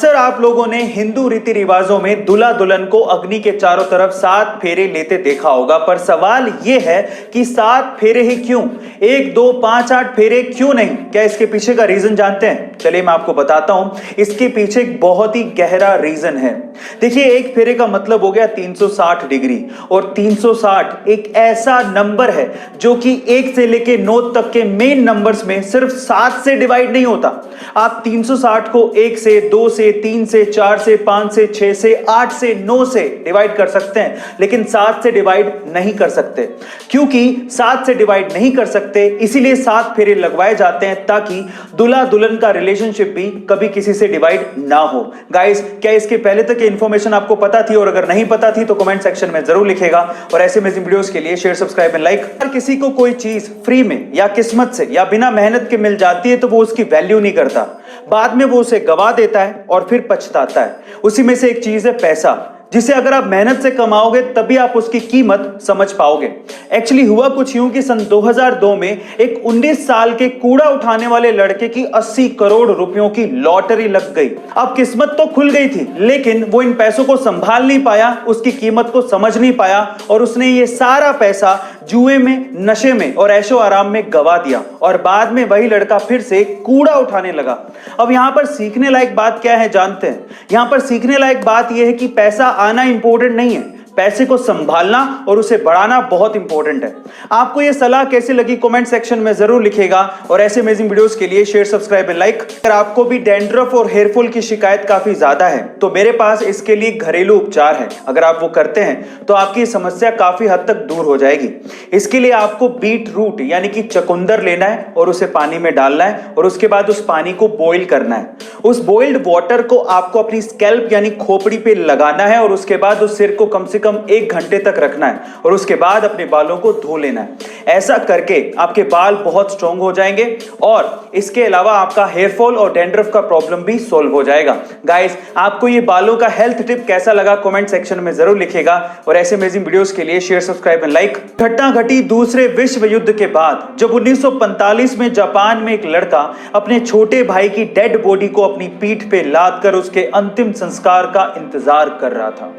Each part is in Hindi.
अक्सर आप लोगों ने हिंदू रीति रिवाजों में दूल्हा दुल्हन को अग्नि के चारों तरफ 7 फेरे लेते देखा होगा, पर सवाल यह है कि 7 फेरे ही क्यों? 1, 2, 5, 8 फेरे क्यों नहीं? क्या इसके पीछे का रीजन जानते हैं? चलिए मैं आपको बताता हूं। इसके पीछे एक बहुत ही गहरा रीजन है। देखिए, एक फेरे का मतलब हो गया 360 डिग्री, और 360 एक ऐसा नंबर है जो कि 1 से लेके 9 तक के मेन नंबर्स में सिर्फ 7 से डिवाइड नहीं होता। आप 360 को 1 से, 2 से, 3 से, 4 से, 5 से, 6 से, 8 से, 9 से डिवाइड कर सकते हैं, लेकिन 7 से डिवाइड नहीं कर सकते। क्योंकि 7 से डिवाइड नहीं कर सकते, इसीलिए 7 फेरे लगवाए जाते हैं ताकि दूल्हा दुल्हन का रिलेशनशिप भी कभी किसी से डिवाइड ना हो। गाइस, क्या इसके पहले तक इंफॉर्मेशन आपको पता थी? और अगर नहीं पता थी तो कमेंट सेक्शन में जरूर लिखेगा। और ऐसे अमेजिंग वीडियोस के लिए शेयर, सब्सक्राइब एंड लाइक। अगर किसी को कोई चीज फ्री में या किस्मत से या बिना मेहनत के मिल जाती है तो वो उसकी वैल्यू नहीं करता, बाद में वो उसे गवा देता है और फिर पछताता है। उसी में से एक चीज है पैसा, जिसे अगर आप मेहनत से कमाओगे तभी आप उसकी कीमत समझ पाओगे। एक्चुअली हुआ कुछ यूं कि सन 2002 में एक 19 साल के कूड़ा उठाने वाले लड़के की 80 करोड़ रुपयों की लॉटरी लग गई। अब किस्मत तो खुल गई थी, लेकिन वो इन पैसों को संभाल नहीं पाया, उसकी कीमत को समझ नहीं पाया, और उसने ये सारा पैसा जुए में, नशे में और ऐशो आराम में गवा दिया। और बाद में वही लड़का फिर से कूड़ा उठाने लगा। अब यहां पर सीखने लायक बात क्या है जानते हैं? यहां पर सीखने लायक बात यह है कि पैसा आना इंपॉर्टेंट नहीं है, पैसे को संभालना और उसे बढ़ाना बहुत इंपॉर्टेंट है। आपको यह सलाह कैसी लगी कमेंट सेक्शन में जरूर लिखेगा। और ऐसे अमेजिंग वीडियोस के लिए शेयर, सब्सक्राइब एंड लाइक। अगर आपको भी डैंड्रफ और हेयर फॉल की शिकायत काफी ज्यादा है तो मेरे पास इसके लिए घरेलू उपचार है। अगर आप वो करते हैं तो आपकी समस्या काफी हद तक दूर हो जाएगी। इसके लिए आपको बीट रूट यानी कि चुकंदर लेना है और उसे पानी में डालना है, और उसके बाद उस पानी को बॉईल करना है। उस बॉइल्ड वाटर को आपको अपनी स्कैल्प यानी खोपड़ी पे लगाना है, और उसके बाद उस सिर को कम से कम 1 घंटे तक रखना है, और उसके बाद अपने बालों को धो लेना है। ऐसा करके आपके बाल बहुत स्ट्रांग हो जाएंगे, और इसके अलावा आपका हेयर फॉल और डैंड्रफ का प्रॉब्लम भी सॉल्व हो जाएगा। गाइस, आपको ये बालों का हेल्थ टिप कैसा लगा कमेंट सेक्शन में जरूर लिखेगा। और ऐसे अमेजिंग वीडियोस के लिए शेयर, सब्सक्राइब एंड लाइक। घटना घटी दूसरे विश्व युद्ध के बाद, जब 1945 में जापान में एक लड़का अपने छोटे भाई की डेड बॉडी को अपनी पीठ पे लाद कर उसके अंतिम संस्कार का इंतजार कर रहा था।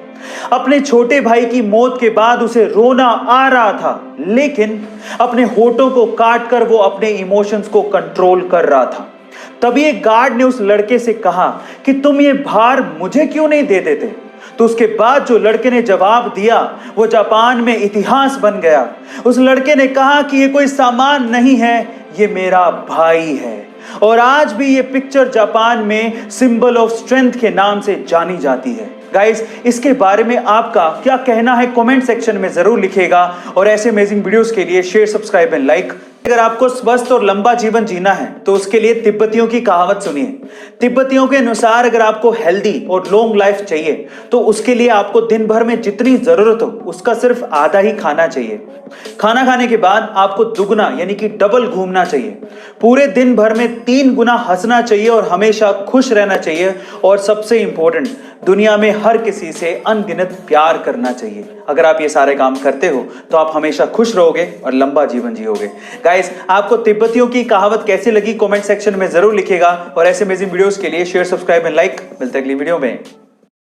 अपने छोटे भाई की मौत के बाद उसे रोना आ रहा था, लेकिन अपने होठों को काट कर वो अपने इमोशंस को कंट्रोल कर रहा था। तभी एक गार्ड ने उस लड़के से कहा कि तुम ये भार मुझे क्यों नहीं दे देते? तो उसके बाद जो लड़के ने जवाब दिया वो जापान में इतिहास बन गया। उस लड़के ने कहा कि ये कोई सामान नहीं है, ये मेरा भाई है। और आज भी ये पिक्चर जापान में सिंबल ऑफ स्ट्रेंथ के नाम से जानी जाती है। गाइस, इसके बारे में आपका क्या कहना है कमेंट सेक्शन में जरूर लिखेगा। और ऐसे अमेजिंग वीडियोस के लिए शेयर, सब्सक्राइब एंड लाइक। अगर आपको स्वस्थ और लंबा जीवन जीना है तो उसके लिए तिब्बतियों की कहावत सुनिए। तिब्बतियों के अनुसार अगर आपको हेल्दी और लॉन्ग लाइफ चाहिए तो उसके लिए आपको दिन भर में जितनी जरूरत हो उसका सिर्फ आधा ही खाना चाहिए। खाना खाने के बाद आपको दुगना यानी कि डबल घूमना चाहिए। पूरे दिन भर में 3 गुना हंसना चाहिए और हमेशा खुश रहना चाहिए। और सबसे इंपॉर्टेंट, दुनिया में हर किसी से अनगिनत प्यार करना चाहिए। अगर आप ये सारे काम करते हो तो आप हमेशा खुश रहोगे और लंबा जीवन जियोगे। गाइस, आपको तिब्बतियों की कहावत कैसी लगी कमेंट सेक्शन में जरूर लिखेगा। और ऐसे अमेजिंग वीडियोस के लिए शेयर, सब्सक्राइब एंड लाइक। मिलते हैं अगली वीडियो में।